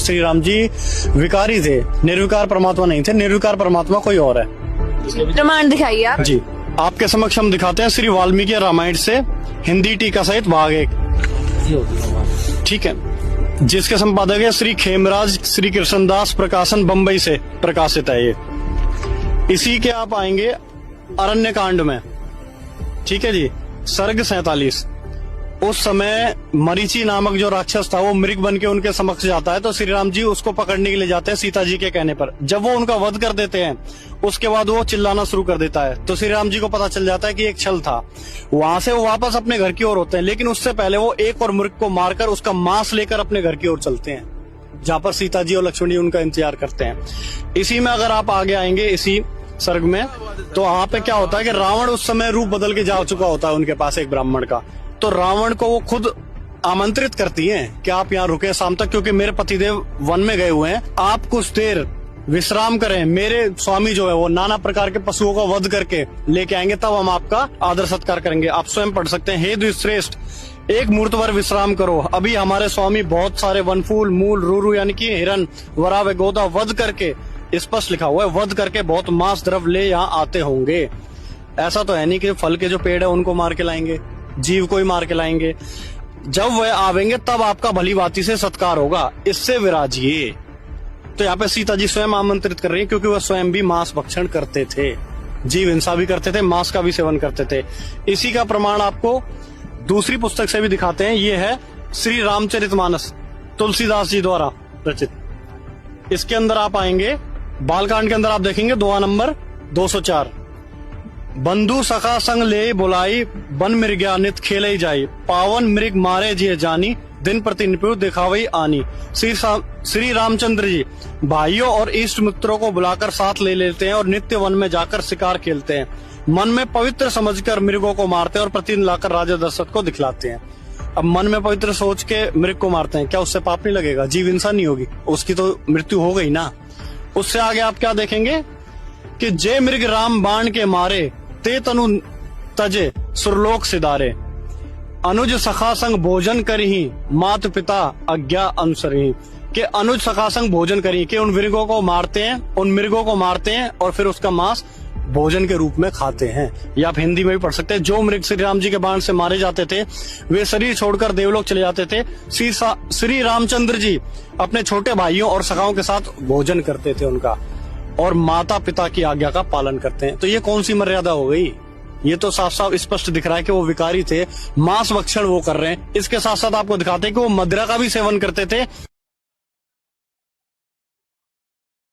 श्री राम जी विकारी थे, निर्विकार परमात्मा नहीं थे। निर्विकार परमात्मा कोई और है। प्रमाण दिखाइए आप। जी, आपके समक्ष हम दिखाते हैं श्री वाल्मीकि रामायण से हिंदी टीका सहित भाग 1। ठीक है, जिसके संपादक है श्री खेमराज श्री कृष्णदास प्रकाशन, बंबई से प्रकाशित है ये। इसी के आप आएंगे अरण्य कांड में। ठीक है जी, सर्ग 47। उस समय मरीचि नामक जो राक्षस था वो मृग बन के उनके समक्ष जाता है, तो श्री राम जी उसको पकड़ने के लिए जाते हैं सीता जी के कहने पर। जब वो उनका वध कर देते हैं उसके बाद वो चिल्लाना शुरू कर देता है, तो श्री राम जी को पता चल जाता है कि एक छल था। वहां से वो वापस अपने घर की ओर होते हैं, लेकिन उससे पहले वो एक और मृग को मारकर उसका मांस लेकर अपने घर की ओर चलते हैं, जहाँ पर सीता जी और लक्ष्मण जी उनका इंतजार करते हैं। इसी में अगर आप आगे आएंगे इसी सर्ग में, तो वहां पे क्या होता है कि रावण उस समय रूप बदल के जा चुका होता है उनके पास एक ब्राह्मण का। तो रावण को वो खुद आमंत्रित करती हैं कि आप यहाँ रुके शाम तक, क्योंकि मेरे पतिदेव वन में गए हुए हैं, आप कुछ देर विश्राम करें। मेरे स्वामी जो है वो नाना प्रकार के पशुओं का वध करके लेके आएंगे, तब हम आपका आदर सत्कार करेंगे। आप स्वयं पढ़ सकते हैं, हे द्विश्रेष्ठ, एक मुहूर्त भर विश्राम करो। अभी हमारे स्वामी बहुत सारे वनफूल, मूल, रूरू यानी कि हिरन, वरा व गोदा वध करके, स्पष्ट लिखा हुआ है, वध करके बहुत मांस द्रव्य ले यहाँ आते होंगे। ऐसा तो है नहीं कि फल के जो पेड़ है उनको मार के लाएंगे, जीव को ही मार के लाएंगे। जब वह आवेंगे तब आपका भली भांति से सत्कार होगा, इससे विराजिए। तो यहाँ पे सीता जी स्वयं आमंत्रित कर रही है, क्योंकि वह स्वयं भी मांस भक्षण करते थे, जीव हिंसा भी करते थे, मांस का भी सेवन करते थे। इसी का प्रमाण आपको दूसरी पुस्तक से भी दिखाते हैं। ये है श्री रामचरितमानस, तुलसीदास जी द्वारा रचित। इसके अंदर आप आएंगे बालकांड के अंदर, आप देखेंगे दोहा नंबर 204। बंधु सखा संग ले बुलाई, बन मृग्या नित खेले जाई, पावन मृग मारे जिये जानी, दिन प्रति निपुण दिखावई आनी। श्री रामचंद्र जी भाइयों और इष्ट मित्रों को बुलाकर साथ ले लेते हैं और नित्य वन में जाकर शिकार खेलते हैं। मन में पवित्र समझकर मृगों को मारते हैं और प्रतिदिन लाकर राजा दशरथ को दिखलाते हैं। अब मन में पवित्र सोच के मृग को मारते हैं, क्या उससे पाप नहीं लगेगा? जीव हिंसा नहीं होगी, उसकी तो मृत्यु हो गई ना। उससे आगे आप क्या देखेंगे कि जय मृग राम बाण के मारे, ते तनु तजे सुरलोक सिधारे, अनुज सखा संग भोजन करही, मात पिता आज्ञा अनुसरही। के अनुज सखा संग भोजन करी, के उन मृगों को मारते हैं और फिर उसका मांस भोजन के रूप में खाते हैं। या आप हिंदी में भी पढ़ सकते हैं, जो मृग श्री राम जी के बाण से मारे जाते थे वे शरीर छोड़कर देवलोक चले जाते थे। श्री रामचंद्र जी अपने छोटे भाइयों और सखाओं के साथ भोजन करते थे उनका, और माता पिता की आज्ञा का पालन करते हैं। तो ये कौन सी मर्यादा हो गई? ये तो साफ साफ स्पष्ट दिख रहा है कि वो विकारी थे, मांस भक्षण वो कर रहे हैं। इसके साथ साथ आपको दिखाते हैं कि वो मदिरा का भी सेवन करते थे।